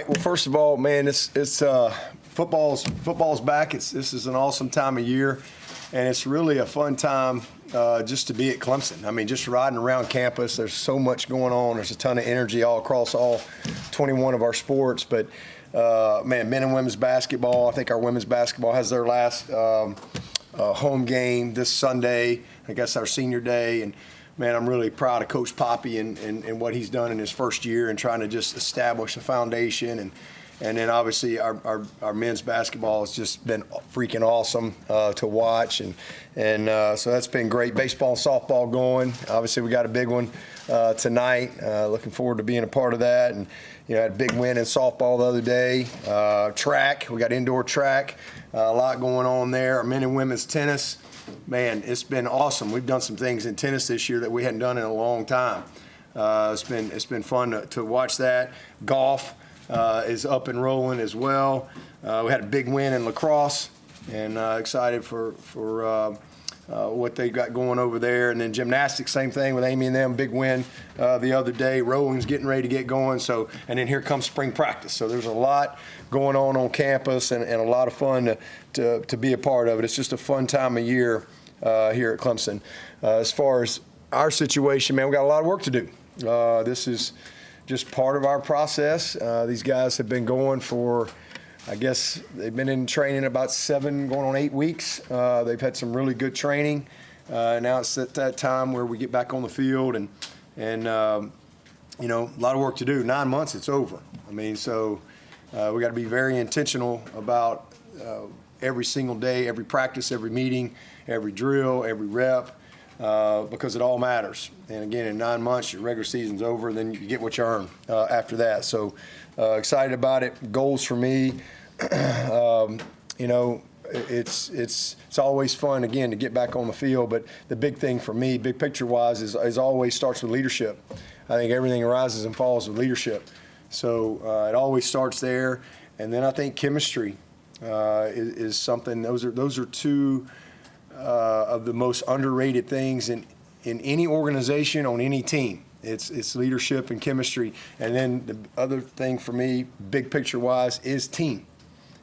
Well, first of all, man, it's football's back. This is an awesome time of year, and it's really a fun time just to be at Clemson. I mean, just riding around campus. There's so much going on. There's a ton of energy all across all 21 of our sports. But man, men and women's basketball. I think our women's basketball has their last home game this Sunday. I guess our senior day. And man, I'm really proud of Coach Poppy and what he's done in his first year and trying to just establish a foundation. And then obviously our men's basketball has just been freaking awesome to watch. And so that's been great. Baseball and softball going. Obviously we got a big one tonight. Looking forward to being a part of that. And, you know, had a big win in softball the other day. Track, we got indoor track. A lot going on there. Our men and women's tennis. Man, it's been awesome. We've done some things in tennis this year that we hadn't done in a long time. It's been fun to watch that. Golf is up and rolling as well. We had a big win in lacrosse, and excited for what they got going over there. And then gymnastics, same thing with Amy and them, big win the other day. Rowing's getting ready to get going. So, and then here comes spring practice. So there's a lot going on campus and a lot of fun to be a part of it. It's just a fun time of year here at Clemson. As far as our situation, man, we got a lot of work to do. This is just part of our process. These guys have been going for, I guess, they've been in training about 7, going on 8 weeks. They've had some really good training. Now it's at that time where we get back on the field and you know, a lot of work to do. 9 months, it's over. I mean, so we got to be very intentional about every single day, every practice, every meeting, every drill, every rep. Because it all matters. And again, in 9 months, your regular season's over, then you get what you earn after that. So excited about it. Goals for me, you know, it's always fun, again, to get back on the field. But the big thing for me, big picture-wise, is always starts with leadership. I think everything rises and falls with leadership. So it always starts there. And then I think chemistry is something. Those are two of the most underrated things in any organization, on any team. It's leadership and chemistry. And then the other thing for me, big picture wise, is team.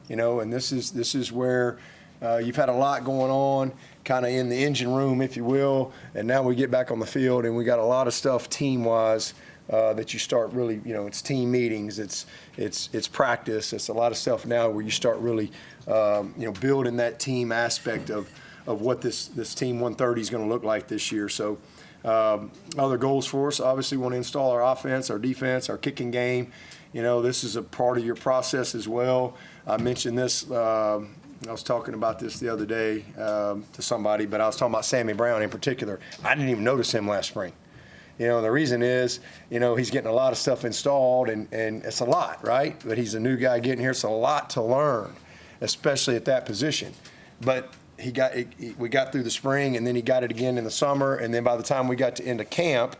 You know, and this is where you've had a lot going on, kind of in the engine room, if you will, and now we get back on the field and we got a lot of stuff team wise that you start really, you know, it's team meetings, it's practice, it's a lot of stuff now where you start really, you know, building that team aspect of what this Team 130 is going to look like this year. So other goals for us, obviously want to install our offense, our defense, our kicking game. You know, this is a part of your process as well. I mentioned this, I was talking about this the other day to somebody, but I was talking about Sammy Brown in particular. I didn't even notice him last spring. You know, the reason is, you know, he's getting a lot of stuff installed, and it's a lot, right? But he's a new guy getting here. It's a lot to learn, especially at that position. But we got through the spring, and then he got it again in the summer, and then by the time we got to end of camp,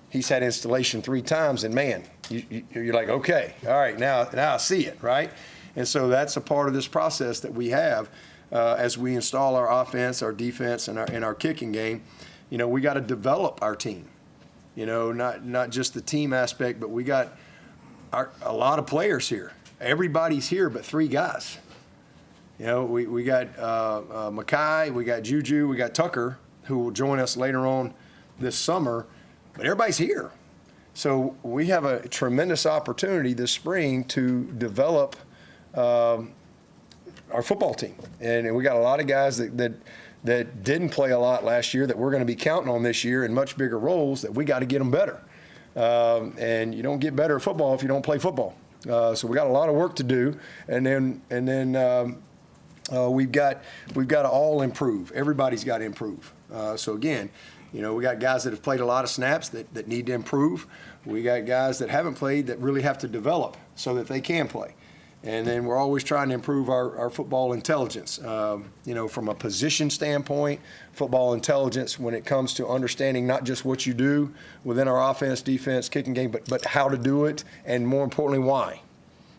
he's had installation 3 times, and man, you're like, okay, all right, now I see it, right? And so that's a part of this process that we have as we install our offense, our defense, and our kicking game. You know, we got to develop our team. You know, not just the team aspect, but we got a lot of players here. Everybody's here but 3 guys. You know, we got Mackay, we got Juju, we got Tucker, who will join us later on this summer, but everybody's here. So we have a tremendous opportunity this spring to develop our football team. And we got a lot of guys that didn't play a lot last year that we're going to be counting on this year in much bigger roles, that we got to get them better. And you don't get better at football if you don't play football. So we got a lot of work to do. And then we've got to all improve. Everybody's got to improve. So again, you know, we got guys that have played a lot of snaps that need to improve. We got guys that haven't played that really have to develop so that they can play. And then we're always trying to improve our football intelligence, you know, from a position standpoint, football intelligence when it comes to understanding not just what you do within our offense, defense, kicking game, but how to do it, and more importantly, why.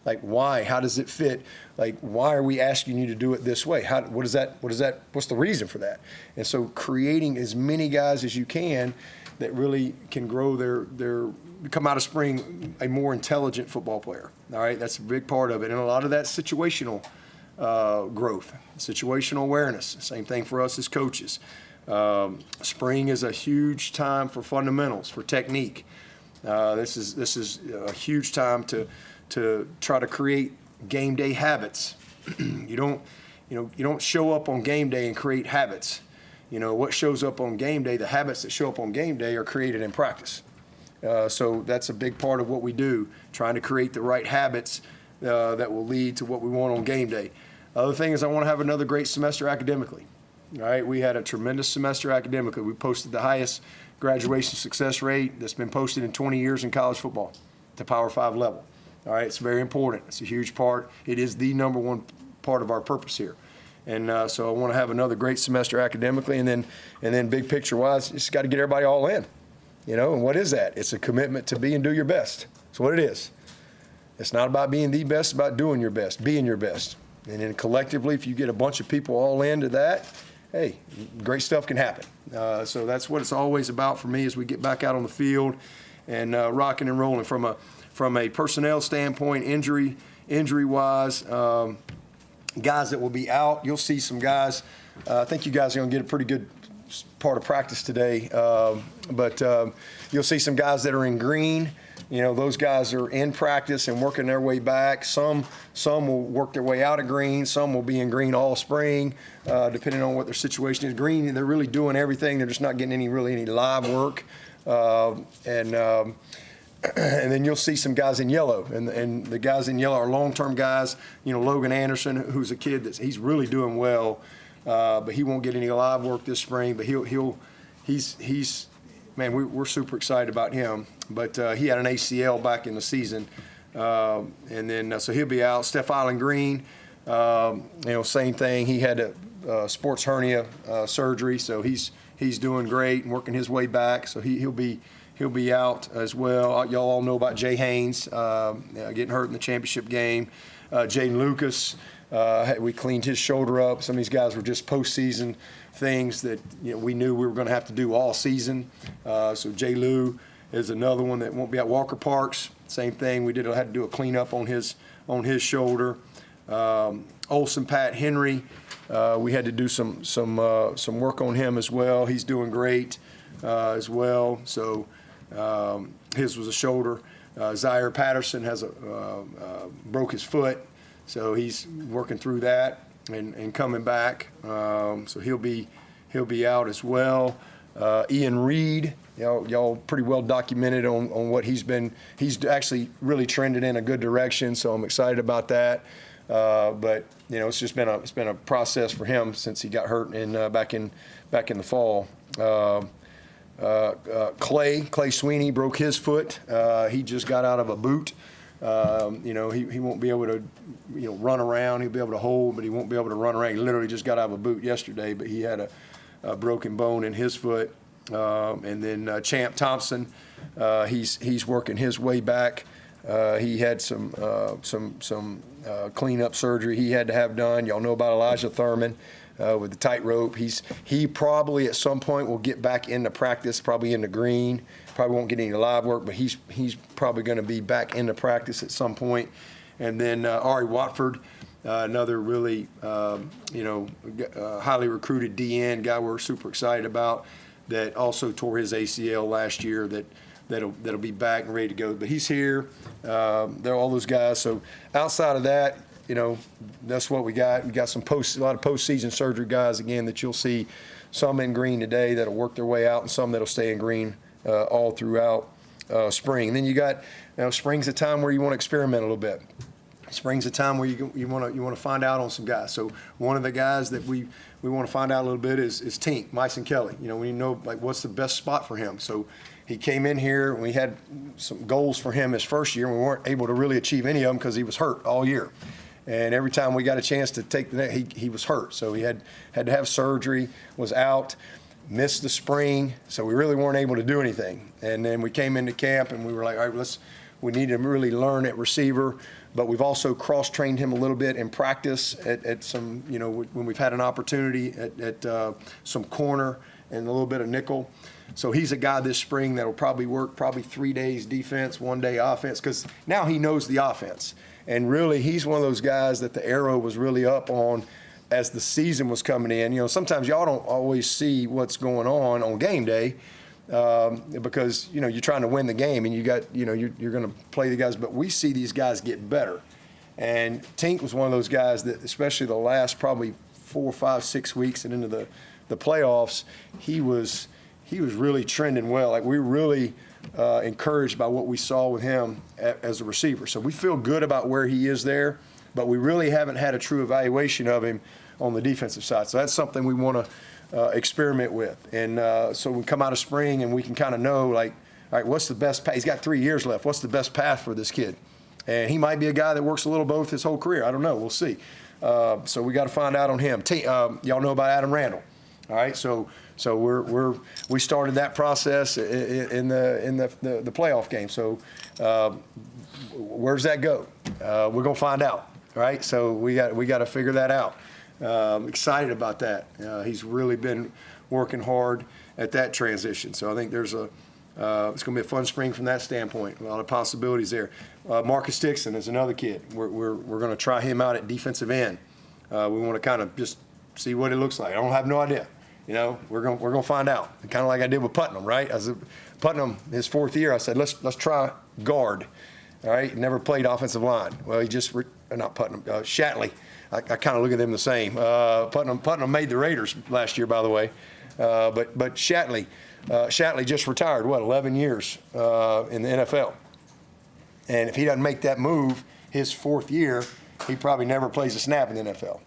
Like, why? How does it fit? Like, why are we asking you to do it this way? What's the reason for that? And so creating as many guys as you can that really can grow their come out of spring a more intelligent football player. All right, that's a big part of it, and a lot of that situational growth, situational awareness. Same thing for us as coaches. Spring is a huge time for fundamentals, for technique. This is a huge time to try to create game day habits. You don't show up on game day and create habits. What shows up on game day, the habits that show up on game day are created in practice. So that's a big part of what we do, trying to create the right habits that will lead to what we want on game day. Other thing is I want to have another great semester academically. All right, we had a tremendous semester academically. We posted the highest graduation success rate that's been posted in 20 years in college football, the Power 5 level. All right, it's very important. It's a huge part. It is the number one part of our purpose here. And so I want to have another great semester academically, and then big picture wise, just got to get everybody all in. And what is that? It's a commitment to be and do your best. That's what it is. It's not about being the best, it's about doing your best, being your best. And then collectively, if you get a bunch of people all into that, hey, great stuff can happen. So that's what it's always about for me as we get back out on the field and rocking and rolling from a personnel standpoint, injury-wise. Guys that will be out, you'll see some guys. I think you guys are going to get a pretty good part of practice today. But you'll see some guys that are in green. Those guys are in practice and working their way back. Some will work their way out of green. Some will be in green all spring, depending on what their situation is. Green, they're really doing everything. They're just not getting any live work. And then you'll see some guys in yellow, and the guys in yellow are long-term guys. Logan Anderson, who's a kid he's really doing well, but he won't get any live work this spring. But he's man, we're super excited about him. But he had an ACL back in the season, and then so he'll be out. Steph Island Green, same thing. He had a sports hernia surgery, so he's doing great and working his way back. So he'll be out as well. Y'all all know about Jay Haynes getting hurt in the championship game. Jaden Lucas, we cleaned his shoulder up. Some of these guys were just postseason things that we knew we were going to have to do all season. So Jay Lou is another one that won't be at Walker Parks. Same thing. We had to do a cleanup on his shoulder. Olson Pat Henry, we had to do some work on him as well. He's doing great as well. So his was a shoulder. Zaire Patterson has broke his foot, so he's working through that and coming back. So he'll be out as well. Ian Reed, y'all pretty well documented on what he's been. He's actually really trended in a good direction, so I'm excited about that. But it's just been a process for him since he got hurt back in the fall. Clay Swinney broke his foot. He just got out of a boot. He won't be able to run around. He'll be able to hold, but he won't be able to run around. He literally just got out of a boot yesterday, but he had a broken bone in his foot. And then Champ Thompson, he's working his way back. He had some cleanup surgery he had to have done. Y'all know about Elijah Thurman with the tightrope. He probably at some point will get back into practice, probably into green. Probably won't get any live work, but he's probably going to be back into practice at some point. And then Ari Watford, another really highly recruited DN guy we're super excited about, that also tore his ACL last year. That'll be back and ready to go. But he's here. They're all those guys. So outside of that, that's what we got. We got a lot of postseason surgery guys again that you'll see. Some in green today that'll work their way out, and some that'll stay in green all throughout spring. And then you got, spring's a time where you want to experiment a little bit. Spring's a time where you want to find out on some guys. So one of the guys that we want to find out a little bit is Tink, Myson Kelly. We know what's the best spot for him. So he came in here and we had some goals for him his first year, and we weren't able to really achieve any of them because he was hurt all year. And every time we got a chance to take he was hurt. So he had to have surgery, was out, missed the spring. So we really weren't able to do anything. And then we came into camp and we were like, all right, we need to really learn at receiver. But we've also cross-trained him a little bit in practice at some, when we've had an opportunity at some corner and a little bit of nickel. So he's a guy this spring that will probably work 3 days defense, 1 day offense, because now he knows the offense. And really, he's one of those guys that the arrow was really up on as the season was coming in. You know, sometimes y'all don't always see what's going on game day because, you know, you're trying to win the game and you got, you know, you're going to play the guys. But we see these guys get better. And Tink was one of those guys that, especially the last probably 4, 5, 6 weeks and into the playoffs, he was really trending well. Like, we were really encouraged by what we saw with him as a receiver. So we feel good about where he is there, but we really haven't had a true evaluation of him on the defensive side. So that's something we want to experiment with. And so we come out of spring and we can kind of know, like, all right, what's the best path? He's got 3 years left. What's the best path for this kid? And he might be a guy that works a little both his whole career. I don't know. We'll see. So we got to find out on him. Y'all know about Adam Randall. All right, so we started that process in the playoff game. So where does that go? We're gonna find out. Right, so we got to figure that out. Excited about that. He's really been working hard at that transition. So I think there's it's gonna be a fun spring from that standpoint. A lot of possibilities there. Marcus Dixon is another kid. We're gonna try him out at defensive end. We want to kind of just see what it looks like. I don't have no idea. You know, we're gonna find out. Kind of like I did with Putnam, right? As Putnam, his 4th year, I said let's try guard. All right, never played offensive line. Well, he just not Putnam, Shatley. I kind of look at them the same. Putnam made the Raiders last year, by the way, but Shatley just retired. 11 years in the NFL, and if he doesn't make that move his 4th year, he probably never plays a snap in the NFL.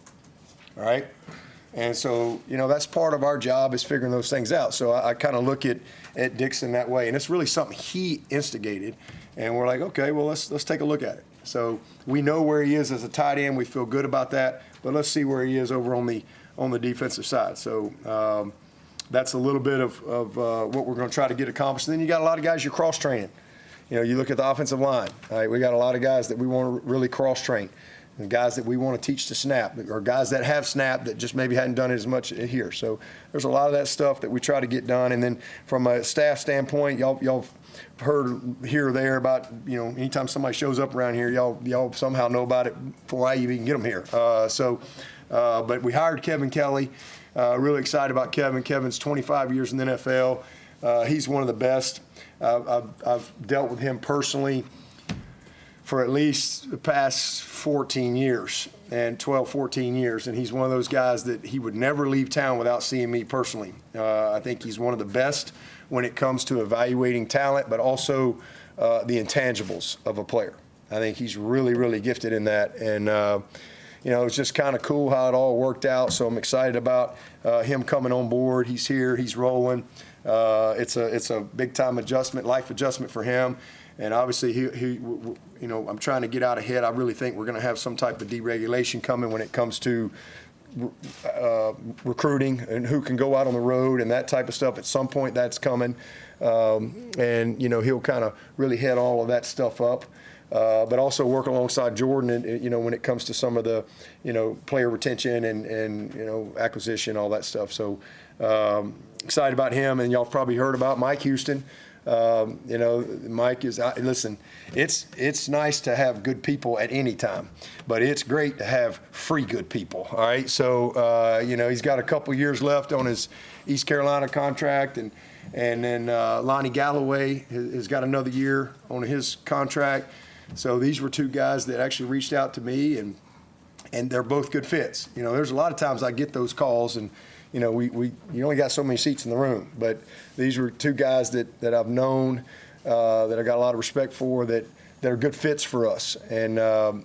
All right. And so, you know, that's part of our job is figuring those things out. So I kind of look at Dixon that way. And it's really something he instigated. And we're like, okay, well, let's take a look at it. So we know where he is as a tight end. We feel good about that. But let's see where he is over on the defensive side. So that's a little bit of what we're going to try to get accomplished. And then you got a lot of guys you're cross-training. You know, you look at the offensive line. All right, we got a lot of guys that we want to really cross-train. And guys that we want to teach to snap, or guys that have snapped that just maybe hadn't done it as much here. So there's a lot of that stuff that we try to get done. And then from a staff standpoint, y'all heard here or there about, you know, anytime somebody shows up around here, y'all somehow know about it before I even get them here. But we hired Kevin Kelly. Really excited about Kevin. Kevin's 25 years in the NFL. He's one of the best. I've dealt with him personally for at least the past 14 years and 14 years. And he's one of those guys that he would never leave town without seeing me personally. I think he's one of the best when it comes to evaluating talent, but also the intangibles of a player. I think he's really, really gifted in that. And, you know, it's just kind of cool how it all worked out. So I'm excited about him coming on board. He's here, he's rolling. It's a big time adjustment, life adjustment for him. And obviously, he, you know, I'm trying to get out ahead. I really think we're going to have some type of deregulation coming when it comes to recruiting and who can go out on the road and that type of stuff. At some point, that's coming. And, you know, he'll kind of really head all of that stuff up. But also work alongside Jordan, and, you know, when it comes to some of the, you know, player retention and you know, acquisition, all that stuff. So excited about him. And y'all probably heard about Mike Houston. You know, Mike is, listen, it's nice to have good people at any time, but it's great to have free good people. All right. So, you know, he's got a couple years left on his East Carolina contract, and then Lonnie Galloway has got another year on his contract. So these were two guys that actually reached out to me, and they're both good fits. You know, there's a lot of times I get those calls, and you know, you only got so many seats in the room. But these were two guys that I've known, that I got a lot of respect for, that are good fits for us. And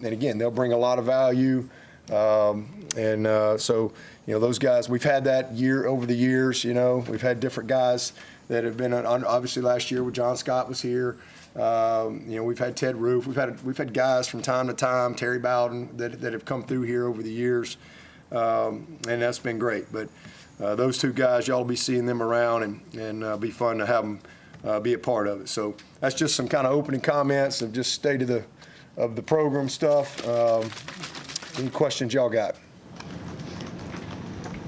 again, they'll bring a lot of value. So, you know, those guys, we've had that over the years. You know, we've had different guys that have been on. Obviously, last year when John Scott was here, you know, we've had Ted Roof. We've had guys from time to time, Terry Bowden, that have come through here over the years, and that's been great. But those two guys, y'all will be seeing them around, and be fun to have them be a part of it. So that's just some kind of opening comments of just state of the program stuff. Any questions y'all got?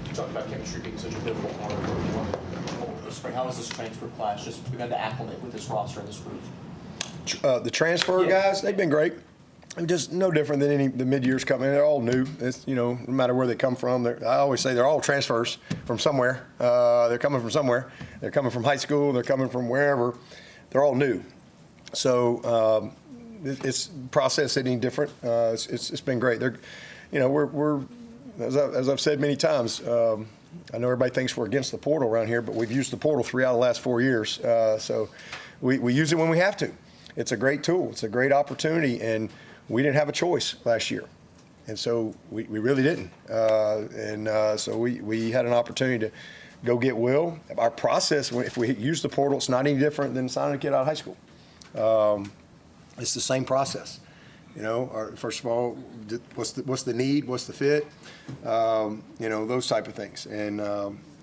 You talked about chemistry being such a pivotal part of what you want to spring? How was this transfer class just begun to acclimate with this roster and this group? The transfer guys, they've been great. Just no different than the mid-years coming in. They're all new. It's, no matter where they come from. I always say they're all transfers from somewhere. They're coming from somewhere. They're coming from high school. They're coming from wherever. They're all new. So it's process any different. It's been great. They're, we're as I've said many times. I know everybody thinks we're against the portal around here, but we've used the portal 3 out of the last 4 years. So we use it when we have to. It's a great tool. It's a great opportunity, and we didn't have a choice last year, and so we really didn't. So we had an opportunity to go get Will. Our process, if we use the portal, it's not any different than signing a kid out of high school. It's the same process. First of all, what's the need? What's the fit? Those type of things. And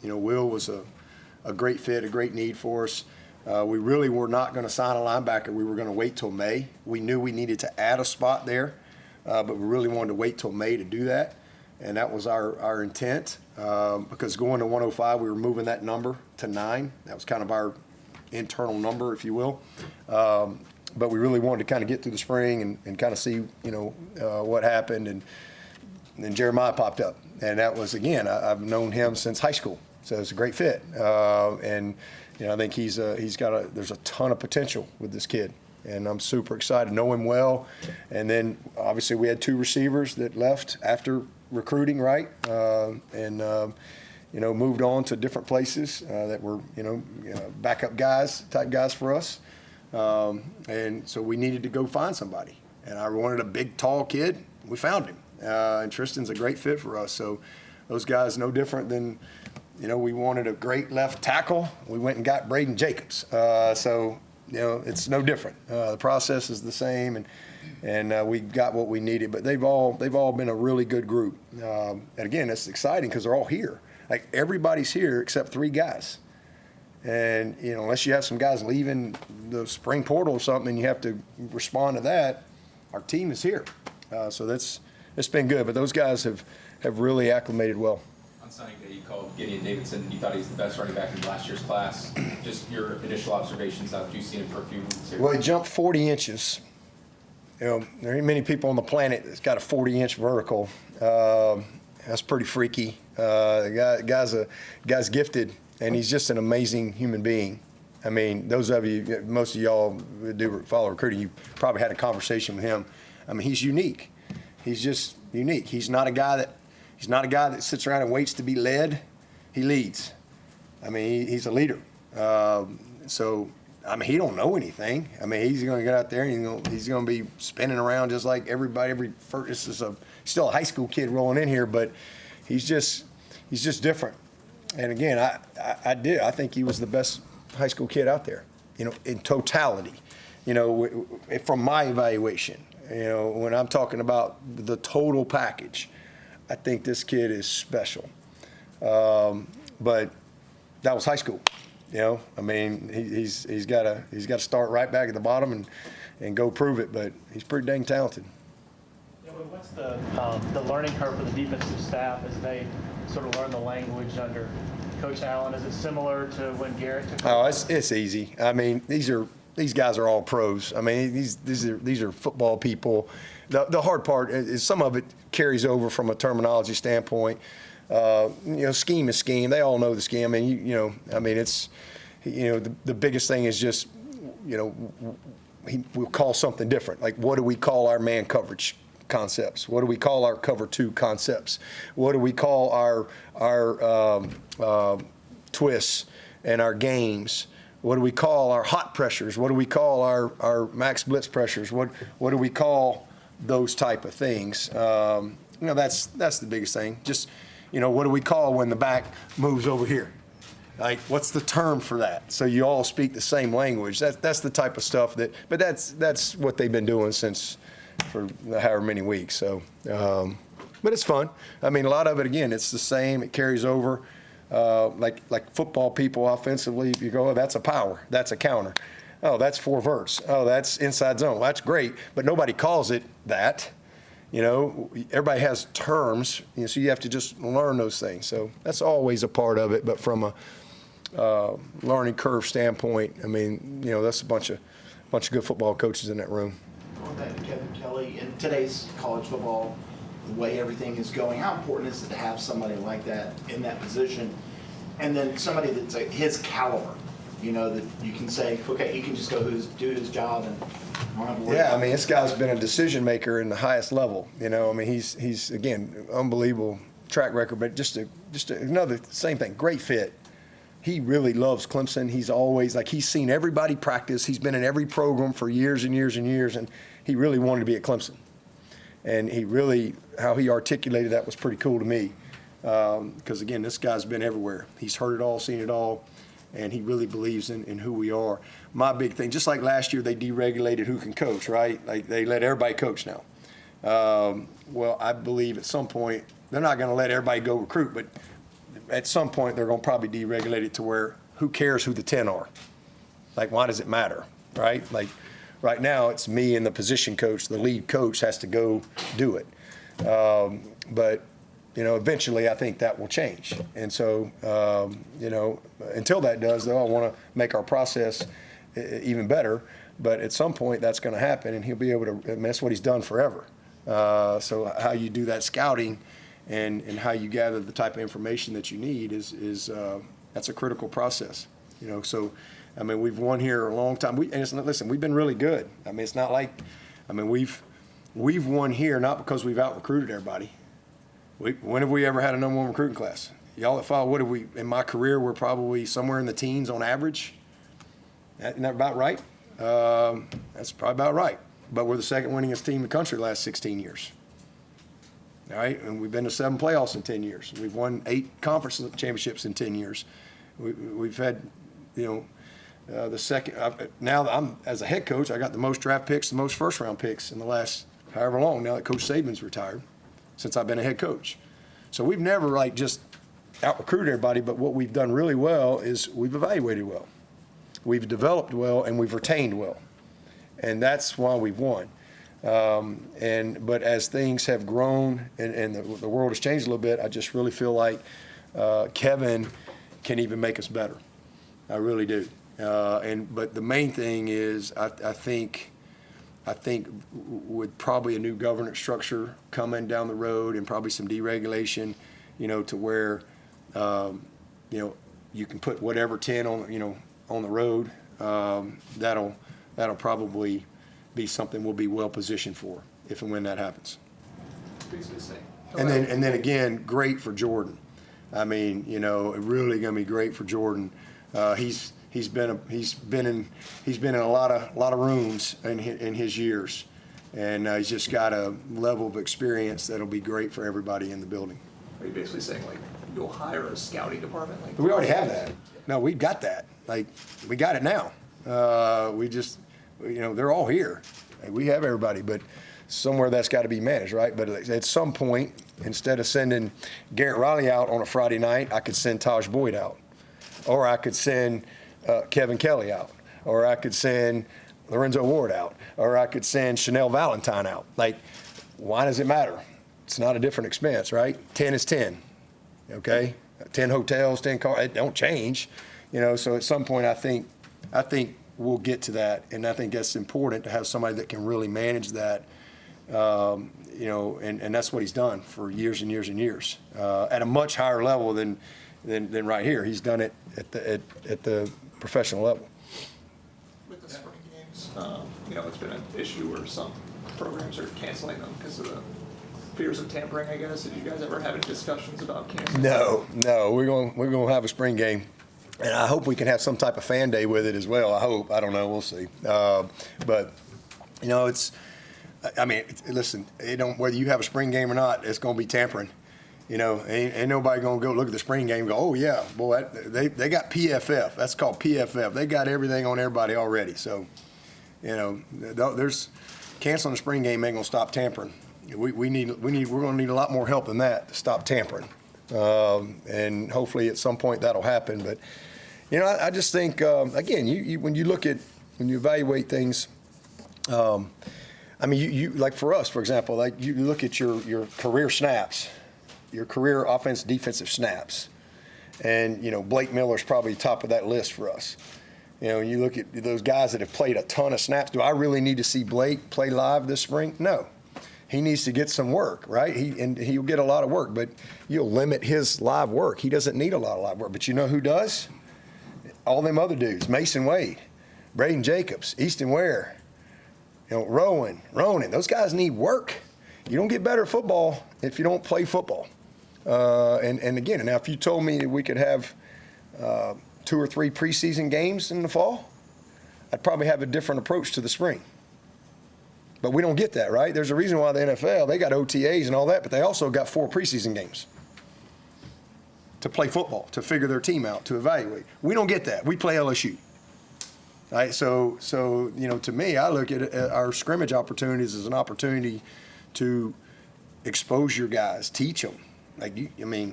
Will was a great fit, a great need for us. We really were not going to sign a linebacker. We were going to wait till May. We knew we needed to add a spot there, but we really wanted to wait till May to do that, and that was our intent. Because going to 105, we were moving that number to 9. That was kind of our internal number, if you will. But we really wanted to kind of get through the spring and kind of see, what happened. And then Jeremiah popped up, and that was, again, I've known him since high school, so it's a great fit. I think there's a ton of potential with this kid, and I'm super excited to know him well. And then obviously we had 2 receivers that left after recruiting, right, moved on to different places that were backup type guys for us, and so we needed to go find somebody. And I wanted a big, tall kid. We found him, and Tristan's a great fit for us. So those guys, no different than. We wanted a great left tackle. We went and got Braden Jacobs. It's no different. The process is the same, and we got what we needed. But they've all been a really good group. And again, it's exciting because they're all here. Like, everybody's here except 3 guys. And unless you have some guys leaving the spring portal or something, and you have to respond to that, our team is here. So it's been good. But those guys have really acclimated well. On signing day, you called Gideon Davidson. You thought he was the best running back in last year's class. Just your initial observations after you've seen him for a few weeks here. Well, he jumped 40 inches. There ain't many people on the planet that's got a 40-inch vertical. That's pretty freaky. The guy's gifted, and he's just an amazing human being. I mean, those of you, most of y'all do follow recruiting, you probably had a conversation with him. I mean, he's unique. He's just unique. He's not a guy that sits around and waits to be led. He leads. I mean, he's a leader. He don't know anything. I mean, he's going to get out there and he's going to be spinning around just like everybody. This is still a high school kid rolling in here, but he's just different. And again, I think he was the best high school kid out there, in totality, from my evaluation. When I'm talking about the total package, I think this kid is special. But that was high school. I mean, he's got to start right back at the bottom and go prove it. But he's pretty dang talented. What's the learning curve for the defensive staff as they sort of learn the language under Coach Allen? Is it similar to when Garrett took over? Oh, it's easy. I mean, these guys are all pros. I mean, these are football people. The hard part is some of it carries over from a terminology standpoint. Scheme is scheme. They all know the scheme. I mean, it's, the biggest thing is just, we'll call something different. Like, what do we call our man coverage concepts? What do we call our cover 2 concepts? What do we call our twists and our games? What do we call our hot pressures? What do we call our max blitz pressures? What do we call those type of things? That's the biggest thing. Just, what do we call when the back moves over here? Like, what's the term for that? So you all speak the same language. That's the type of stuff but that's what they've been doing for however many weeks. So, but it's fun. I mean, a lot of it, again, it's the same. It carries over. Like football people offensively, if you go, oh, that's a power, that's a counter. Oh, that's 4 verts. Oh, that's inside zone. That's great, but nobody calls it that. Everybody has terms, so you have to just learn those things. So that's always a part of it. But from learning curve standpoint, I mean, that's a bunch of good football coaches in that room. Going back to Kevin Kelly, in today's college football, the way everything is going, how important is it to have somebody like that in that position? And then somebody that's like his caliber, that you can say, okay, he can just go do his job and don't have to worry about I mean, this guy's been a decision maker in the highest level. I mean, he's again, unbelievable track record, but just another same thing, great fit. He really loves Clemson. He's always he's seen everybody practice. He's been in every program for years and years and years, and he really wanted to be at Clemson. And how he articulated that was pretty cool to me. Because again, this guy's been everywhere. He's heard it all, seen it all, and he really believes in who we are. My big thing, just like last year, they deregulated who can coach, right? Like they let everybody coach now. Well, I believe at some point they're not going to let everybody go recruit, but at some point they're going to probably deregulate it to where who cares who the 10 are? Like, why does it matter, right? Like right now, it's me and the position coach. The lead coach has to go do it. But eventually I think that will change. And so, until that does, though, I want to make our process even better. But at some point that's going to happen, and he'll be able to, I mean, that's what he's done forever. So how you do that scouting and how you gather the type of information that you need is that's a critical process. So, I mean, we've won here a long time. Listen, we've been really good. I mean, it's not like, we've won here not because we've out-recruited everybody. When have we ever had a number one recruiting class? Y'all that follow, in my career, we're probably somewhere in the teens on average. Isn't that about right? That's probably about right. But we're the second winningest team in the country the last 16 years. All right, and we've been to 7 playoffs in 10 years. We've won 8 conference championships in 10 years. We've had, the second. Now I'm as a head coach, I got the most draft picks, the most first-round picks in the last however long. Now that Coach Saban's retired, since I've been a head coach. So we've never just out-recruited everybody, but what we've done really well is we've evaluated well. We've developed well, and we've retained well. And that's why we've won. But as things have grown and the world has changed a little bit, I just really feel like Kevin can even make us better. I really do. But the main thing is I think with probably a new governance structure coming down the road and probably some deregulation, to where, you can put whatever 10 on the road, that'll probably be something we'll be well positioned for if and when that happens. And then again, great for Jordan. I mean, really going to be great for Jordan. He's been in a lot of rooms in his years, and he's just got a level of experience that'll be great for everybody in the building. Are you basically saying you'll hire a scouting department? We already have that. No, we've got that. We got it now. We just, they're all here. We have everybody, but somewhere that's got to be managed, right? But at some point, instead of sending Garrett Riley out on a Friday night, I could send Taj Boyd out, or I could send Kevin Kelly out, or I could send Lorenzo Ward out, or I could send Chanel Valentine out. Why does it matter? It's not a different expense, right? 10 is 10, okay? 10 hotels, 10 cars, it don't change, So at some point, I think we'll get to that, and I think that's important to have somebody that can really manage that, and that's what he's done for years and years and years at a much higher level than right here. He's done it at the professional level. With the spring games, it's been an issue where some programs are canceling them because of the fears of tampering, I guess. Did you guys ever have any discussions about canceling? No, we're going to have a spring game. And I hope we can have some type of fan day with it as well. I hope. I don't know. We'll see. But listen, whether you have a spring game or not, it's going to be tampering. Ain't nobody going to go look at the spring game and go, oh, yeah, boy, they got PFF. That's called PFF. They got everything on everybody already. So, there's canceling the spring game ain't going to stop tampering. We're going to need a lot more help than that to stop tampering. And hopefully at some point that'll happen. But, I just think, again, when you evaluate things, you like for us, for example, you look at your career snaps, your career offense, defensive snaps, And, Blake Miller's probably top of that list for us. You look at those guys that have played a ton of snaps. Do I really need to see Blake play live this spring? No. He needs to get some work, right? He'll get a lot of work, but you'll limit his live work. He doesn't need a lot of live work. But you know who does? All them other dudes, Mason Wade, Braden Jacobs, Easton Ware, Ronan. Those guys need work. You don't get better at football if you don't play football. And again, now if you told me that we could have 2 or 3 preseason games in the fall, I'd probably have a different approach to the spring. But we don't get that, right? There's a reason why the NFL, they got OTAs and all that, but they also got 4 preseason games to play football, to figure their team out, to evaluate. We don't get that. We play LSU. Right? So to me, I look at our scrimmage opportunities as an opportunity to expose your guys, teach them. I don't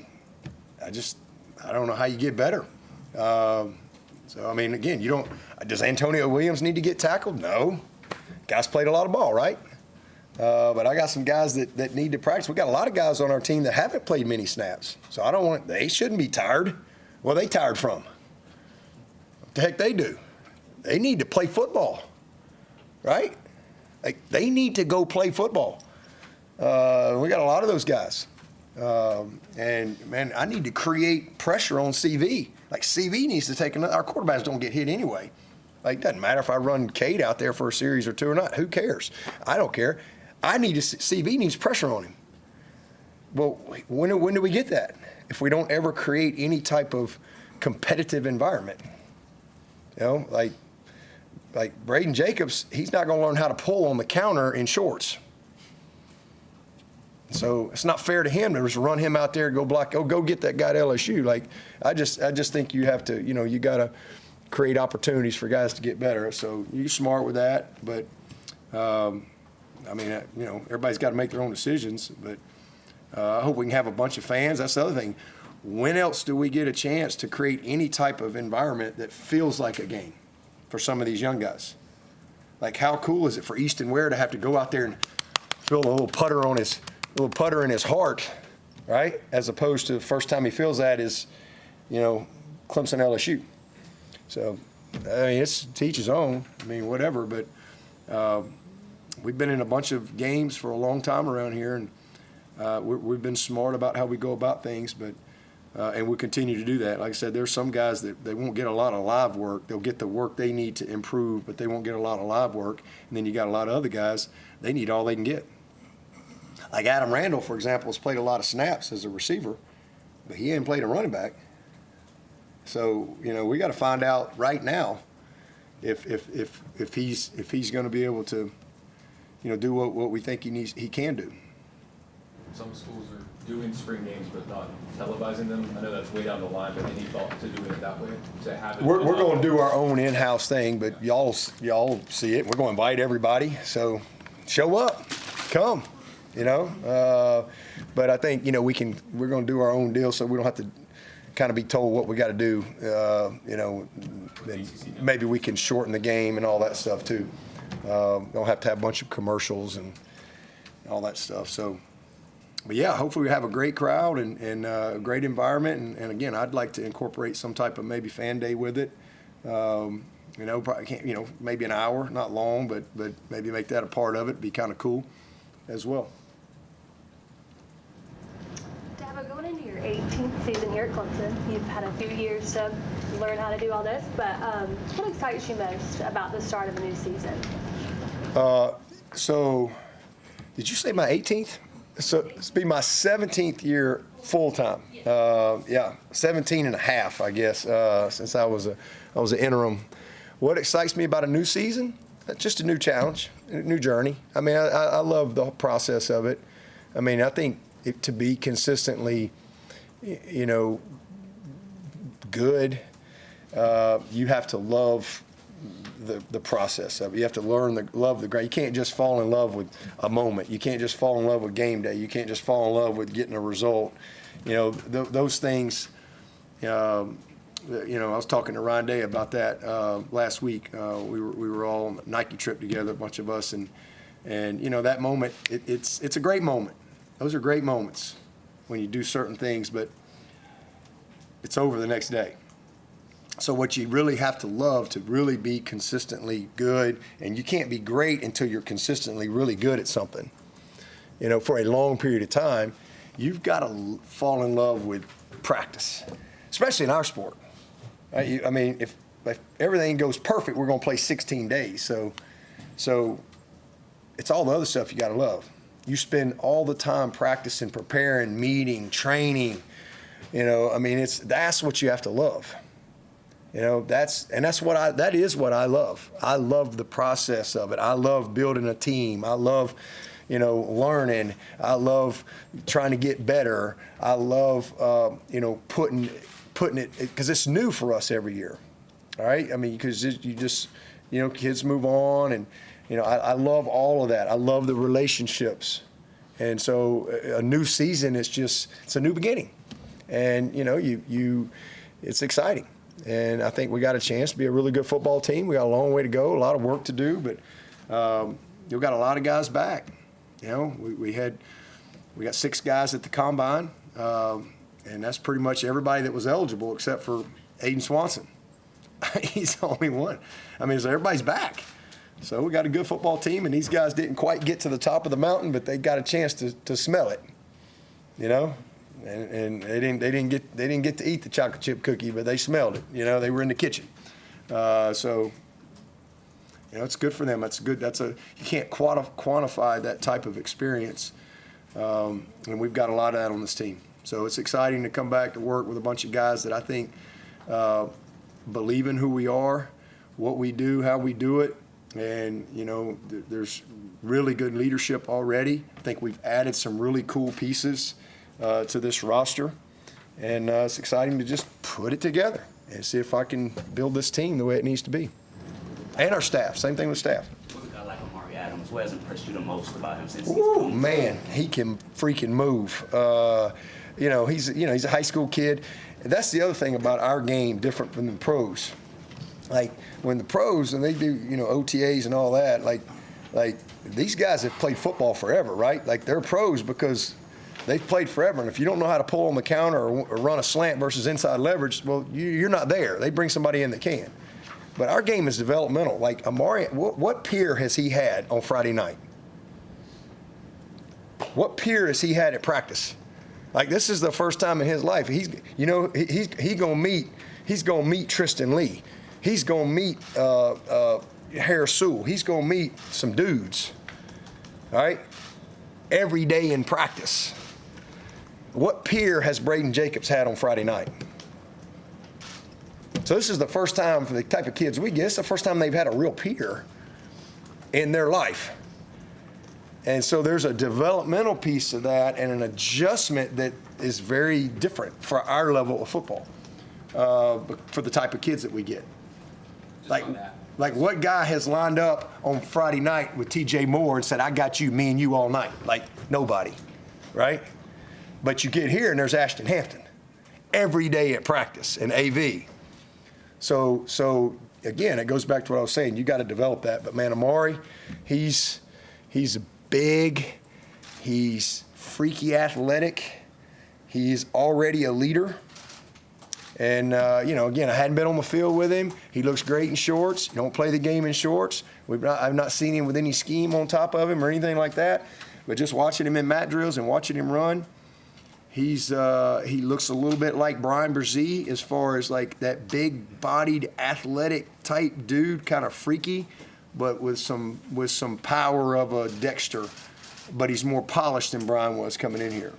know how you get better. Again, does Antonio Williams need to get tackled? No. Guys played a lot of ball, right? But I got some guys that need to practice. We got a lot of guys on our team that haven't played many snaps. So they shouldn't be tired. Well, they tired from? What the heck they do? They need to play football, right? They need to go play football. We got a lot of those guys. And, man, I need to create pressure on CV. CV needs to take another – our quarterbacks don't get hit anyway. It doesn't matter if I run Cade out there for a series or 2 or not. Who cares? I don't care. CV needs pressure on him. Well, when do we get that? If we don't ever create any type of competitive environment. Like Braden Jacobs, he's not going to learn how to pull on the counter in shorts. So it's not fair to him to just run him out there and go block. Go get that guy at LSU. I just think you have to. You got to create opportunities for guys to get better. So you're smart with that, but everybody's got to make their own decisions. But I hope we can have a bunch of fans. That's the other thing. When else do we get a chance to create any type of environment that feels like a game for some of these young guys? How cool is it for Easton Ware to have to go out there and feel a little putter in his heart, right? As opposed to the first time he feels that is, Clemson LSU. So, it's to each his own. Whatever. But we've been in a bunch of games for a long time around here, and we've been smart about how we go about things. But and we'll continue to do that. Like I said, there's some guys that they won't get a lot of live work. They'll get the work they need to improve, but they won't get a lot of live work. And then you got a lot of other guys, they need all they can get. Like Adam Randall, for example, has played a lot of snaps as a receiver, but he ain't played a running back. So, we got to find out right now if he's going to be able to, do what we think he can do. Some schools are doing spring games but not televising them. I know that's way down the line, but any thought to doing it that way? To have it. We're going to do our own in-house thing, but y'all see it. We're going to invite everybody. So show up, come. But I think we're going to do our own deal, so we don't have to kind of be told what we got to do. And maybe we can shorten the game and all that stuff too. Don't have to have a bunch of commercials and all that stuff. So, but yeah, hopefully we have a great crowd and a great environment. And again, I'd like to incorporate some type of maybe fan day with it. Probably can't, maybe an hour, not long, but maybe make that a part of it. Be kind of cool as well. Dabo, going into your 18th season here at Clemson, you've had a few years to learn how to do all this, but what excites you most about the start of a new season? So, did you say my 18th? So, it's be my 17th year full-time. 17 and a half, I guess, since I was an interim. What excites me about a new season? Just a new challenge, a new journey. I love the process of it. I think to be consistently, good, you have to love the process of it. You have to love the grind. You can't just fall in love with a moment. You can't just fall in love with game day. You can't just fall in love with getting a result. Those things. I was talking to Ryan Day about that last week. We were all on a Nike trip together, a bunch of us, and that moment. It's a great moment. Those are great moments when you do certain things, but it's over the next day. So what you really have to love to really be consistently good, and you can't be great until you're consistently really good at something, you know, for a long period of time, you've got to fall in love with practice, especially in our sport. I mean, if everything goes perfect, we're going to play 16 days. So it's all the other stuff you got to love. You spend all the time practicing, preparing, meeting, training. You know, I mean, that's what you have to love. You know, that is what I love. I love the process of it. I love building a team. I love, you know, learning. I love trying to get better. I love, you know, putting it, because it's new for us every year. All right? I mean, because you just, you know, kids move on, and, you know, I love all of that. I love the relationships. And so a new season is just, it's a new beginning. And, you know, it's exciting. And I think we got a chance to be a really good football team. We got a long way to go, a lot of work to do, but we've got a lot of guys back. You know, we got 6 guys at the combine, and that's pretty much everybody that was eligible except for Aiden Swanson. He's the only one. I mean, so everybody's back. So we got a good football team, and these guys didn't quite get to the top of the mountain, but they got a chance to smell it. You know. And they didn't get to eat the chocolate chip cookie, but they smelled it. You know, they were in the kitchen. So, you know, it's good for them. That's good. You can't quantify that type of experience, and we've got a lot of that on this team. So it's exciting to come back to work with a bunch of guys that I think believe in who we are, what we do, how we do it, and you know, there's really good leadership already. I think we've added some really cool pieces to this roster, and it's exciting to just put it together and see if I can build this team the way it needs to be. And our staff, same thing with staff. What's a guy like Amare Adams? What has impressed you the most about him since Ooh, man, he can freaking move. You know, he's a high school kid. And that's the other thing about our game, different from the pros. Like when the pros and they do, you know, OTAs and all that, like these guys have played football forever, right? Like they're pros because they've played forever, and if you don't know how to pull on the counter or run a slant versus inside leverage, well, you're not there. They bring somebody in that can. But our game is developmental. Like Amare, what peer has he had on Friday night? What peer has he had at practice? Like this is the first time in his life he's gonna meet Tristan Lee. He's gonna meet Harris Sewell. He's gonna meet some dudes. All right, every day in practice. What peer has Braden Jacobs had on Friday night? So this is the first time for the type of kids we get. It's the first time they've had a real peer in their life. And so there's a developmental piece of that and an adjustment that is very different for our level of football, for the type of kids that we get. Like what guy has lined up on Friday night with TJ Moore and said, I got you, me and you all night? Like nobody, right? But you get here and there's Ashton Hampton every day at practice and AV. So again, it goes back to what I was saying. You got to develop that. But man, Amare, he's big, he's freaky athletic, he's already a leader. And, you know, again, I hadn't been on the field with him. He looks great in shorts. You don't play the game in shorts. I've not seen him with any scheme on top of him or anything like that. But just watching him in mat drills and watching him run, he looks a little bit like Brian Brzee as far as like that big-bodied, athletic type dude, kind of freaky, but with some power of a Dexter. But he's more polished than Brian was coming in here.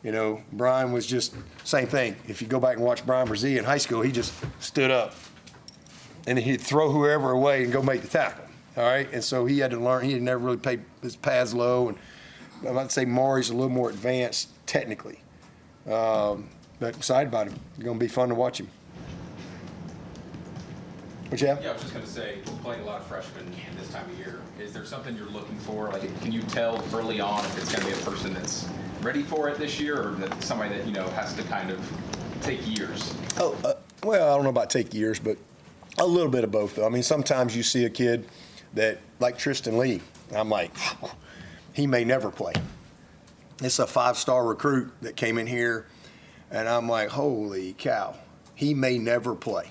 You know, Brian was just same thing. If you go back and watch Brian Brzee in high school, he just stood up and he'd throw whoever away and go make the tackle. All right, and so he had to learn. He had never really played his pads low, and I might say Maury's a little more advanced technically. But excited about him. It's going to be fun to watch him. What you have? Yeah, I was just going to say, playing a lot of freshmen this time of year, is there something you're looking for? Like, can you tell early on if it's going to be a person that's ready for it this year, or that somebody that, you know, has to kind of take years? Well, I don't know about take years, but a little bit of both. I mean, sometimes you see a kid that, like Tristan Lee, I'm like, he may never play. It's a 5-star recruit that came in here. And I'm like, holy cow, he may never play.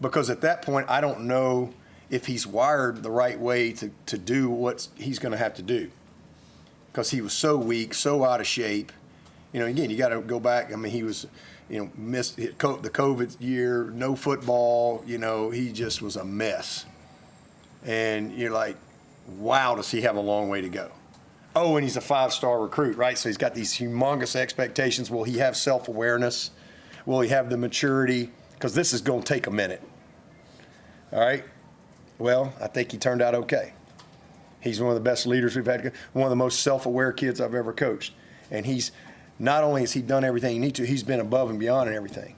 Because at that point, I don't know if he's wired the right way to do what he's going to have to do. Because he was so weak, so out of shape. You know, again, you got to go back. I mean, he was, missed the COVID year, no football. He just was a mess. And you're like, wow, does he have a long way to go? Oh, and he's a 5-star recruit, right? So he's got these humongous expectations. Will he have self-awareness? Will he have the maturity? Because this is going to take a minute. All right? Well, I think he turned out okay. He's one of the best leaders we've had, one of the most self-aware kids I've ever coached. And he's not only has he done everything he needs to, he's been above and beyond in everything.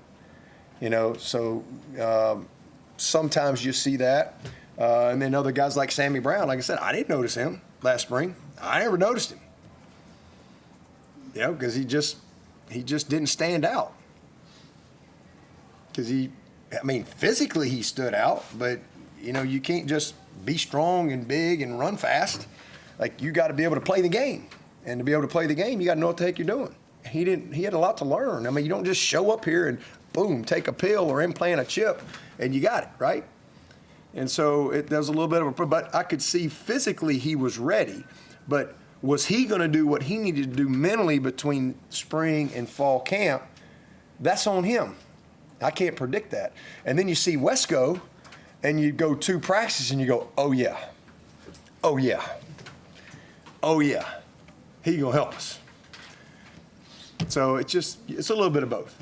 So sometimes you see that. And then other guys like Sammy Brown, like I said, I didn't notice him last spring. I never noticed him. Because he just didn't stand out. Because physically he stood out, but you can't just be strong and big and run fast. Like, you got to be able to play the game. And to be able to play the game, you got to know what the heck you're doing. He had a lot to learn. You don't just show up here and boom, take a pill or implant a chip and you got it, right? And so there was a little bit of but I could see physically he was ready. But was he going to do what he needed to do mentally between spring and fall camp? That's on him. I can't predict that. And then you see Wesco, and you go 2 practices and you go, oh yeah, oh yeah, oh yeah, he gonna help us. So it's a little bit of both.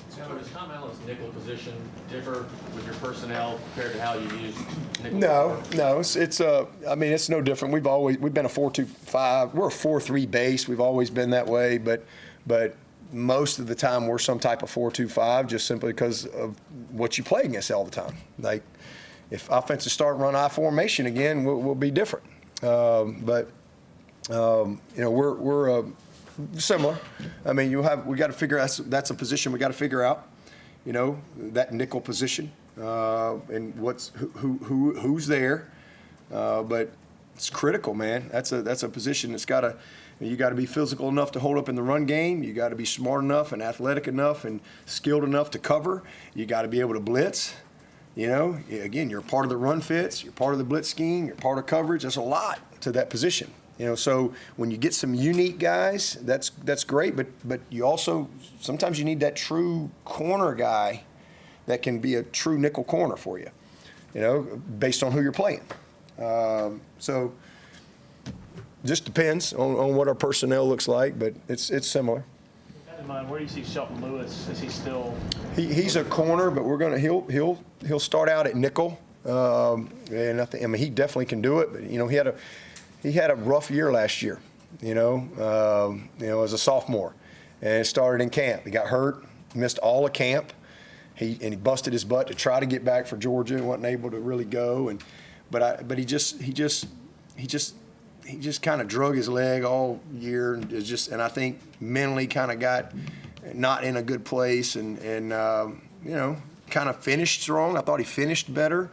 So does Tom Allen's nickel position differ with your personnel compared to how you use nickel? No, it's no different. We've been a 4-2-5. We're a 4-3 base. We've always been that way, but most of the time we're some type of 4-2-5 just simply because of what you play against all the time. Like, if offenses start run I formation again, we'll be different. We're similar. We got to figure out, that's a position we got to figure out, that nickel position, and who's there. But it's critical, man. That's a position that's you got to be physical enough to hold up in the run game. You got to be smart enough and athletic enough and skilled enough to cover. You got to be able to blitz. Again, you're part of the run fits. You're part of the blitz scheme. You're part of coverage. There's a lot to that position. So when you get some unique guys, that's great. But you also sometimes you need that true corner guy that can be a true nickel corner for you. Based on who you're playing. So. Just depends on what our personnel looks like, but it's similar. With that in mind, where do you see Shelton Lewis? Is he still? He's a corner, but he'll start out at nickel, and he definitely can do it. But he had a rough year last year, as a sophomore, and it started in camp. He got hurt, missed all of camp. He busted his butt to try to get back for Georgia and wasn't able to really go. But he just kind of drug his leg all year, and I think mentally kind of got not in a good place, and kind of finished strong. I thought he finished better,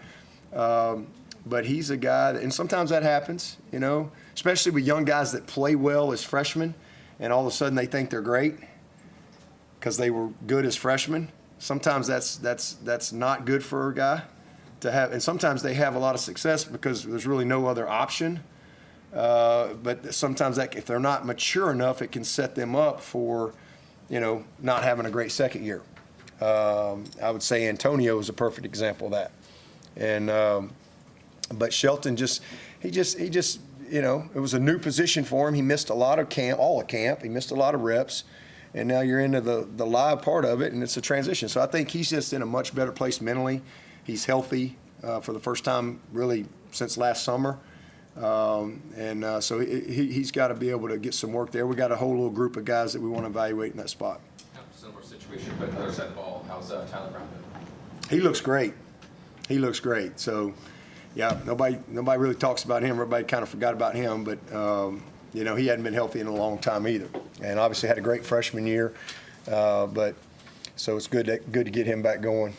but he's a guy, and sometimes that happens, especially with young guys that play well as freshmen, and all of a sudden they think they're great because they were good as freshmen. Sometimes that's not good for a guy to have, and sometimes they have a lot of success because there's really no other option. But sometimes if they're not mature enough, it can set them up for, not having a great second year. I would say Antonio is a perfect example of that. And but Shelton it was a new position for him. He missed a lot of camp, all of camp. He missed a lot of reps, and now you're into the live part of it, and it's a transition. So I think he's just in a much better place mentally. He's healthy for the first time really since last summer. So he's got to be able to get some work there. We got a whole little group of guys that we want to evaluate in that spot. Similar situation, but other side of the ball. How's Tyler Brown doing? He looks great. So, yeah, nobody really talks about him. Everybody kind of forgot about him, but he hadn't been healthy in a long time either, and obviously had a great freshman year. But so it's good to get him back going.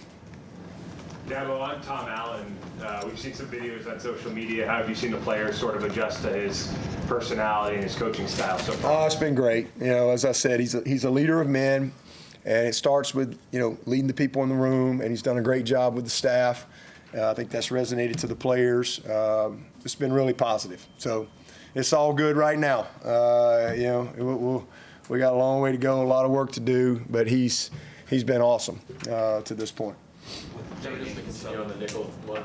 Dabo, on Tom Allen, we've seen some videos on social media. How have you seen the players sort of adjust to his personality and his coaching style so far? Oh, it's been great. You know, as I said, he's a leader of men, and it starts with, you know, leading the people in the room, and he's done a great job with the staff. I think that's resonated to the players. It's been really positive. So it's all good right now. You know, we got a long way to go, a lot of work to do, but he's been awesome to this point. Jay, just to continue on the nickel one,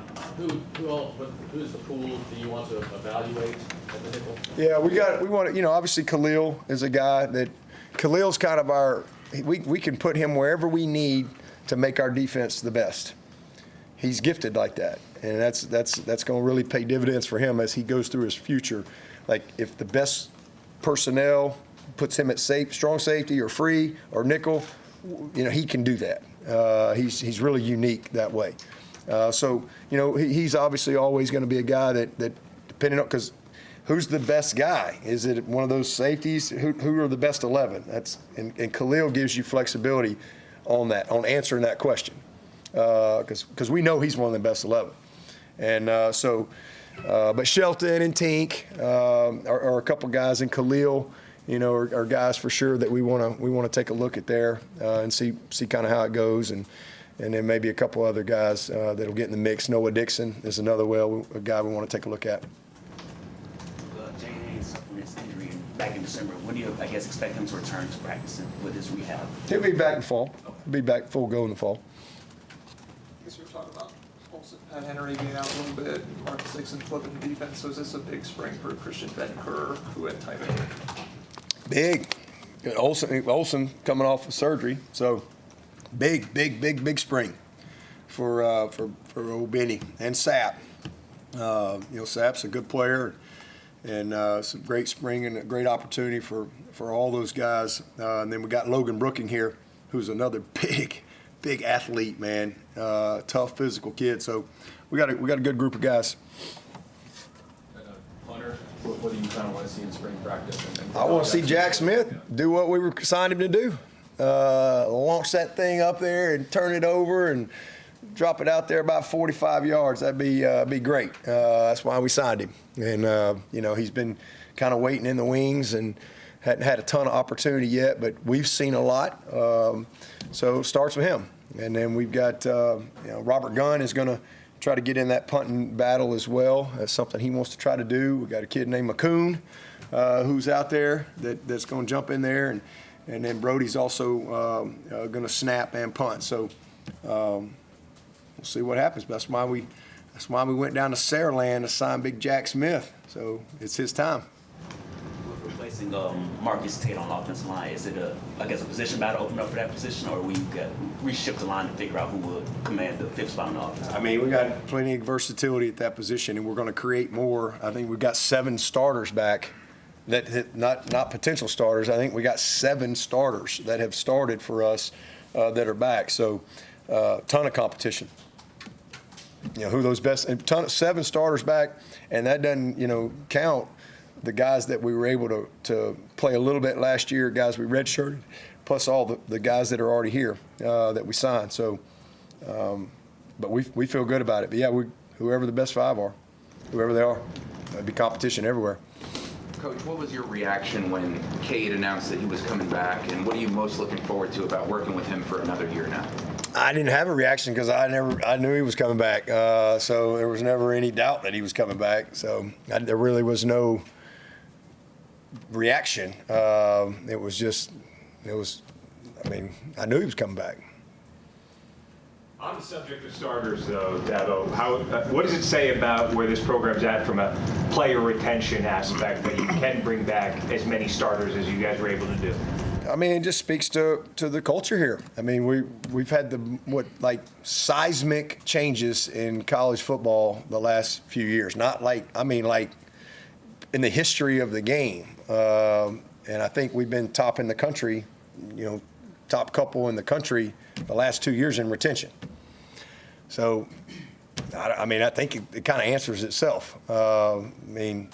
who's the pool that you want to evaluate at the nickel? Yeah, we want to, you know, obviously Khalil is a guy that, Khalil's kind of our, we can put him wherever we need to make our defense the best. He's gifted like that, and that's going to really pay dividends for him as he goes through his future. Like, if the best personnel puts him at strong safety or free or nickel, you know, he can do that. He's really unique that way. So, you know, he's obviously always going to be a guy that depending on, because who's the best guy? Is it one of those safeties? Who are the best 11? And Khalil gives you flexibility on that, on answering that question, because we know he's one of the best 11. And but Shelton and Tink are a couple guys, and Khalil, you know, are guys for sure that we want to take a look at there and see kind of how it goes, and then maybe a couple other guys that'll get in the mix. Noah Dixon is another a guy we want to take a look at. Jay Haynes suffered his injury back in December. When do you, I guess, expect him to return to practicing with his rehab? He'll be back in the fall. He'll be back full go in the fall. I guess you were talking about Olsen, Pat Henry being out a little bit, Marcus Tate flipping the defense. So is this a big spring for Christian Bentancur, who had type in? Big. Olsen coming off of surgery, so big spring for old Benny and Sapp. You know, Sapp's a good player, and it's a great spring and a great opportunity for all those guys. And then we got Logan Brooking here, who's another big athlete, man. Tough physical kid. So we got a good group of guys. Hunter, what do you kind of want to see in spring practice? I want to see Jack Smith do what we signed him to do. Launch that thing up there and turn it over and drop it out there about 45 yards. That'd be great. That's why we signed him. And, you know, he's been kind of waiting in the wings and hadn't had a ton of opportunity yet, but we've seen a lot. So it starts with him. And then we've got, you know, Robert Gunn is going to try to get in that punting battle as well. That's something he wants to try to do. We've got a kid named McCoon who's out there that's going to jump in there. And then Brody's also going to snap and punt. So we'll see what happens. That's why we went down to Saraland to sign Big Jack Smith. So it's his time. With replacing Marcus Tate on the offensive line, is it a position battle open up for that position, or we reshift the line to figure out who would command the fifth spot on the offense? I mean, we got plenty of versatility at that position, and we're going to create more. I think we've got 7 starters back. That not potential starters. I think we got 7 starters that have started for us that are back. So ton of competition. You know, who those best, and 7 starters back, and that doesn't, you know, count the guys that we were able to play a little bit last year, guys we redshirted, plus all the guys that are already here that we signed. So, but we feel good about it. But yeah, whoever the best 5 are, whoever they are, there'll be competition everywhere. Coach, what was your reaction when Cade announced that he was coming back, and what are you most looking forward to about working with him for another year now? I didn't have a reaction because I knew he was coming back, so there was never any doubt that he was coming back. So there really was no reaction. It was. I mean, I knew he was coming back. On the subject of starters, though, Dabo, what does it say about where this program's at from a player retention aspect that you can bring back as many starters as you guys were able to do? I mean, it just speaks to the culture here. I mean, we've had seismic changes in college football the last few years. Not like in the history of the game. And I think we've been top in the country, you know, top couple in the country the last 2 years in retention. So, I mean, I think it kind of answers itself. I mean,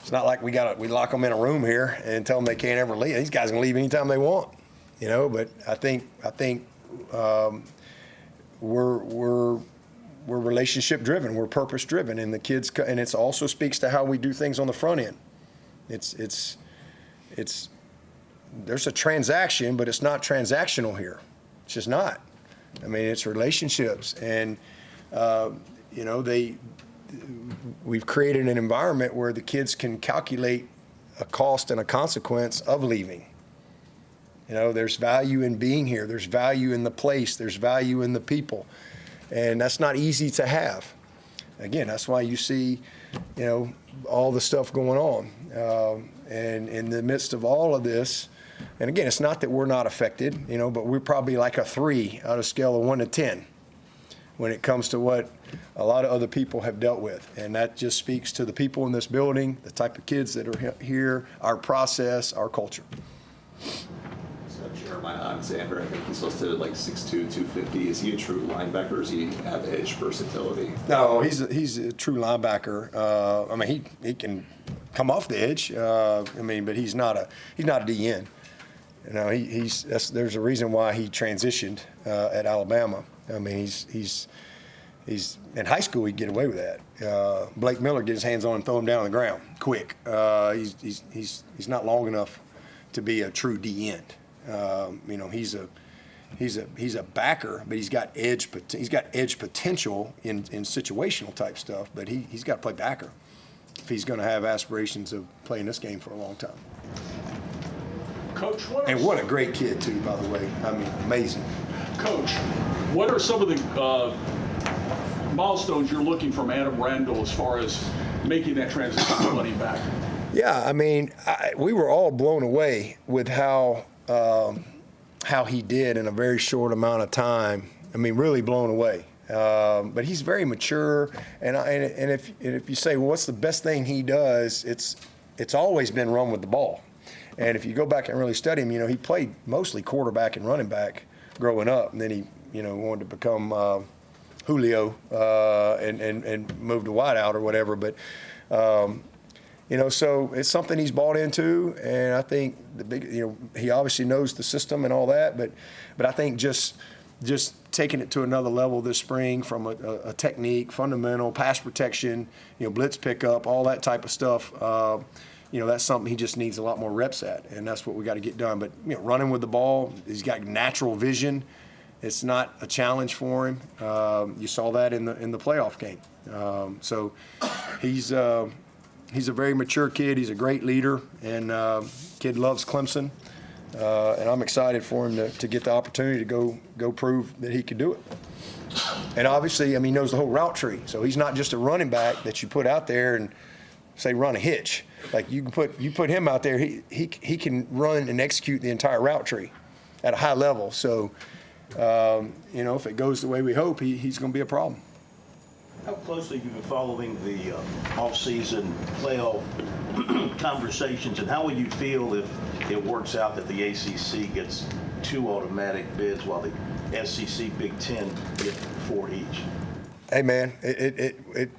it's not like we lock them in a room here and tell them they can't ever leave. These guys can leave anytime they want, you know. But I think we're we're relationship driven, we're purpose driven, and the kids, and it also speaks to how we do things on the front end. It's there's a transaction, but it's not transactional here. It's just not. I mean, it's relationships, and we've created an environment where the kids can calculate a cost and a consequence of leaving. There's value in being here. There's value in the place. There's value in the people. And that's not easy to have. Again, that's why you see, all the stuff going on. And in the midst of all of this, and again, it's not that we're not affected, but we're probably like a 3 out of a scale of 1 to 10 when it comes to what a lot of other people have dealt with. And that just speaks to the people in this building, the type of kids that are here, our process, our culture. So Jeremiah Alexander, I think he's listed at like 6'2", 250. Is he a true linebacker, or does he have edge versatility? No, he's a true linebacker. I mean, he can come off the edge. But he's not a DN. There's a reason why he transitioned at Alabama. I mean, he's in high school he'd get away with that. Blake Miller get his hands on him, throw him down on the ground quick. He's not long enough to be a true D end. He's a backer, but he's got edge potential in situational type stuff. But he's got to play backer if he's going to have aspirations of playing this game for a long time. Coach, what a great kid too, by the way. I mean, amazing. Coach, what are some of the milestones you're looking from Adam Randall as far as making that transition to running back? Yeah, I mean, we were all blown away with how he did in a very short amount of time. I mean, really blown away. But he's very mature, and if you say, well, what's the best thing he does? It's always been run with the ball. And if you go back and really study him, he played mostly quarterback and running back growing up, and then he wanted to become Julio and moved to wideout or whatever. But so it's something he's bought into, and I think he obviously knows the system and all that. But I think just taking it to another level this spring from a technique, fundamental, pass protection, blitz pickup, all that type of stuff. That's something he just needs a lot more reps at, and that's what we got to get done. But running with the ball, he's got natural vision. It's not a challenge for him. You saw that in the playoff game. So he's a very mature kid. He's a great leader, and kid loves Clemson. And I'm excited for him to get the opportunity to go prove that he could do it. And obviously, he knows the whole route tree. So he's not just a running back that you put out there and say run a hitch. Like you put him out there, he can run and execute the entire route tree at a high level. So if it goes the way we hope, he's going to be a problem. How closely have you been following the off-season playoff conversations, and how would you feel if it works out that the ACC gets 2 automatic bids while the SEC Big Ten get 4 each? Hey man,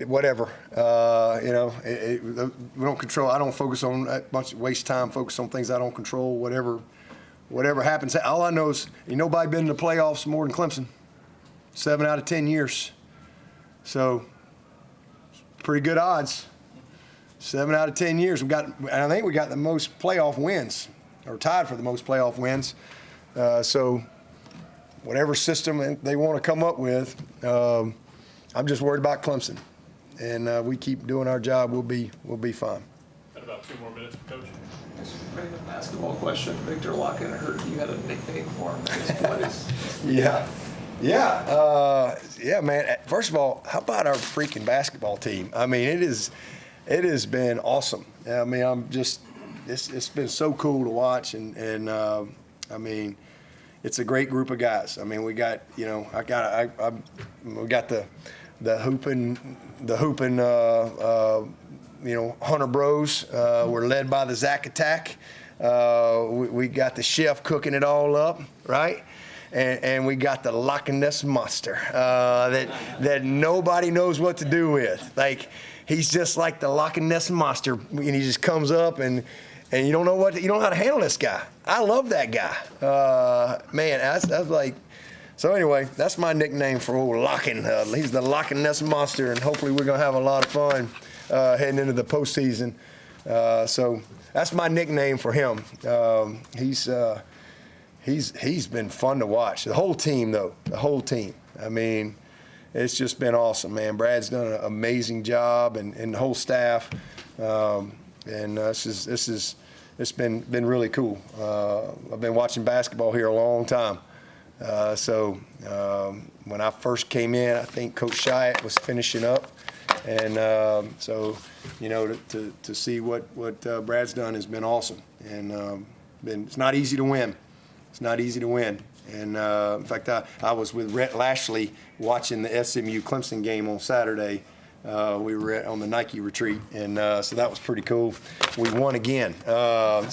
whatever. We don't control. I don't focus on that much. Waste time. Focus on things I don't control. Whatever happens. All I know is nobody been in the playoffs more than Clemson. 7 out of 10 years. So pretty good odds. 7 out of 10 years. I think we got the most playoff wins, or tied for the most playoff wins. So whatever system they want to come up with. I'm just worried about Clemson, and we keep doing our job. We'll be fine. Got about 2 more minutes, Coach. Random basketball question. Viktor Lakhin, I heard you had a nickname for him. What is? Yeah, man. First of all, how about our freaking basketball team? I mean, it has been awesome. I mean, it's been so cool to watch, and it's a great group of guys. I mean, we got we got the hooping Hunter Bros. We're led by the Zach Attack. We got the chef cooking it all up, right? And we got the Loch Ness Monster that nobody knows what to do with. Like, he's just like the Loch Ness Monster, and he just comes up and you don't know how to handle this guy. I love that guy. Man, that's like So anyway, that's my nickname for old Lakhin. He's the Lakhin Ness Monster, and hopefully we're going to have a lot of fun heading into the postseason. So that's my nickname for him. He's been fun to watch. The whole team, though, the whole team. I mean, it's just been awesome, man. Brad's done an amazing job, and the whole staff. It's been really cool. I've been watching basketball here a long time. When I first came in, I think Coach Shiat was finishing up. And to see what Brad's done has been awesome. And it's not easy to win. It's not easy to win. And in fact, I was with Rhett Lashley watching the SMU Clemson game on Saturday. We were on the Nike retreat, and so that was pretty cool. We won again, so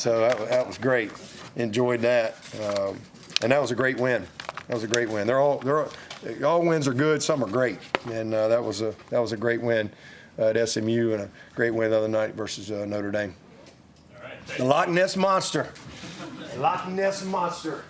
that was great. Enjoyed that, and that was a great win. That was a great win. All wins are good. Some are great, and that was a great win at SMU, and a great win the other night versus Notre Dame. All right. The Loch Ness Monster. Loch Ness Monster.